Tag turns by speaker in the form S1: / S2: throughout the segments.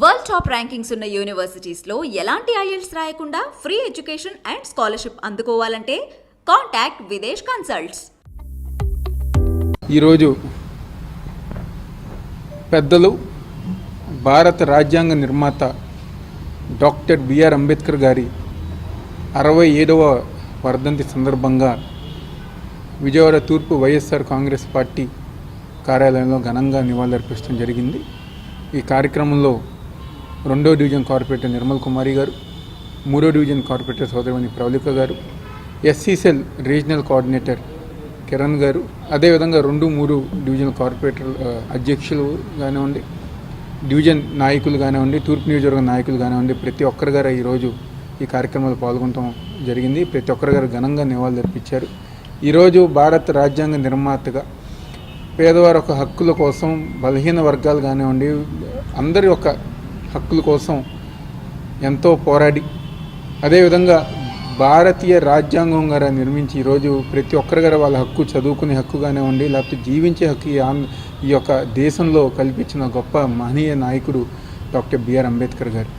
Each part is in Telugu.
S1: వరల్డ్ టాప్ ర్యాంకింగ్స్ ఉన్న యూనివర్సిటీస్ లో ఎలాంటి IELTS రాయకుండా ఫ్రీ ఎడ్యుకేషన్ అండ్ స్కాలర్షిప్ అందుకోవాలంటే కాంటాక్ట్ విదేశ్ కన్సల్ట్స్.
S2: ఈరోజు పెద్దలు భారత రాజ్యాంగ నిర్మాత డాక్టర్ బిఆర్ అంబేద్కర్ గారి 67వ వర్ధంతి సందర్భంగా విజయవాడ తూర్పు వైఎస్ఆర్ కాంగ్రెస్ పార్టీ కార్యాలయంలో ఘనంగా నివాళులర్పించడం జరిగింది. ఈ కార్యక్రమంలో 2వ డివిజన్ కార్పొరేటర్ నిర్మల్ కుమారి గారు, 3వ డివిజన్ కార్పొరేటర్ సోదరిమణి ప్రవళిక గారు, SCCL రీజనల్ కోఆర్డినేటర్ కిరణ్ గారు, అదేవిధంగా 2, 3 డివిజన్ కార్పొరేటర్ అధ్యక్షులు కానివ్వండి, డివిజన్ నాయకులు కానివ్వండి, తూర్పు నియోజకవర్గ నాయకులు కానివ్వండి, ప్రతి ఒక్కరి గారు ఈరోజు ఈ కార్యక్రమంలో పాల్గొనడం జరిగింది. ప్రతి ఒక్కరి గారు ఘనంగా నివాళులర్పించారు. ఈరోజు భారత రాజ్యాంగ నిర్మాతగా పేదవారి యొక్క హక్కుల కోసం, బలహీన వర్గాలు కానివ్వండి, అందరి యొక్క హక్కుల కోసం ఎంతో పోరాడి, అదేవిధంగా భారతీయ రాజ్యాంగం గారు నిర్మించి ఈరోజు ప్రతి ఒక్కరి గారు వాళ్ళ హక్కు, చదువుకునే హక్కు కానివ్వండి, లేకపోతే జీవించే హక్కు ఈ యొక్క దేశంలో కల్పించిన గొప్ప మహనీయ నాయకుడు డాక్టర్ బిఆర్ అంబేద్కర్ గారు.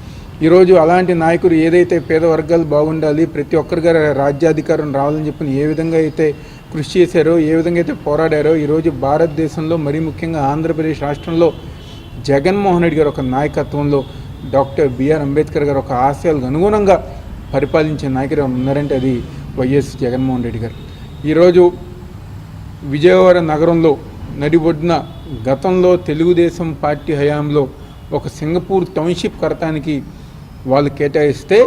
S2: ఈరోజు అలాంటి నాయకుడు ఏదైతే పేద వర్గాలు బాగుండాలి, ప్రతి ఒక్కరి గారు రాజ్యాధికారం రావాలని చెప్పి ఏ విధంగా అయితే కృషి చేశారో, ఏ విధంగా అయితే పోరాడారో, ఈరోజు భారతదేశంలో మరీ ముఖ్యంగా ఆంధ్రప్రదేశ్ రాష్ట్రంలో జగన్మోహన్ రెడ్డి గారు ఒక నాయకత్వంలో డాక్టర్ బిఆర్ అంబేద్కర్ గారు ఒక ఆశయాలకు అనుగుణంగా పరిపాలించే నాయకుడు ఉన్నారంటే అది వైఎస్ జగన్మోహన్ రెడ్డి గారు. ఈరోజు విజయవాడ నగరంలో నడిబొడ్డున గతంలో తెలుగుదేశం పార్టీ హయాంలో ఒక సింగపూర్ టౌన్షిప్ కడతానికి వాళ్ళు కేటాయిస్తే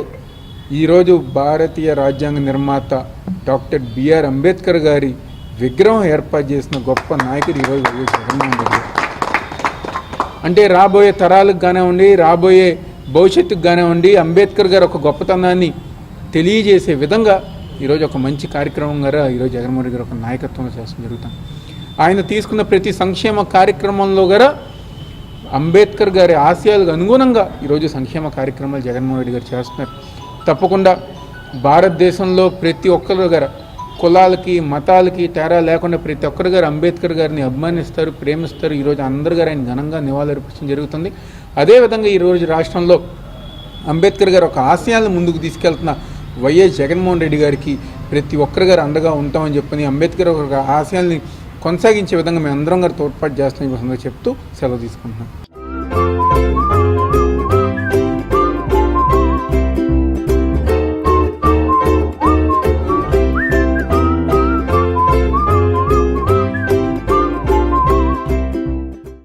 S2: ఈరోజు భారతీయ రాజ్యాంగ నిర్మాత డాక్టర్ బిఆర్ అంబేద్కర్ గారి విగ్రహం ఏర్పాటు చేసిన గొప్ప నాయకుడు ఈరోజు వైఎస్ జగన్మోహన్ రెడ్డి గారు. అంటే రాబోయే తరాలకు కానివ్వండి, రాబోయే భవిష్యత్తుకు కానివ్వండి, అంబేద్కర్ గారు ఒక గొప్పతనాన్ని తెలియజేసే విధంగా ఈరోజు ఒక మంచి కార్యక్రమం గారు ఈరోజు జగన్మోహన్ రెడ్డి గారు ఒక నాయకత్వంలో చేస్తూ జరుగుతాం. ఆయన తీసుకున్న ప్రతి సంక్షేమ కార్యక్రమంలో గారు అంబేద్కర్ గారి ఆశయాలకు అనుగుణంగా ఈరోజు సంక్షేమ కార్యక్రమాలు జగన్మోహన్ రెడ్డి గారు చేస్తున్నారు. తప్పకుండా భారతదేశంలో ప్రతి ఒక్కరు గారు కులాలకి, మతాలకి తేడా లేకుండా ప్రతి ఒక్కరు గారు అంబేద్కర్ గారిని అభిమానిస్తారు, ప్రేమిస్తారు. ఈరోజు అందరు గారు ఆయన ఘనంగా నివాళులర్పించడం జరుగుతుంది. అదేవిధంగా ఈరోజు రాష్ట్రంలో అంబేద్కర్ గారు ఒక ఆశయాలను ముందుకు తీసుకెళ్తున్న వైఎస్ జగన్మోహన్ రెడ్డి గారికి ప్రతి ఒక్కరు గారు అండగా ఉంటామని చెప్పని, అంబేద్కర్ ఒక ఆశయాల్ని కొనసాగించే విధంగా మేము అందరం గారు తోడ్పాటు చేస్తామని చెప్తూ సెలవు తీసుకుంటున్నాం.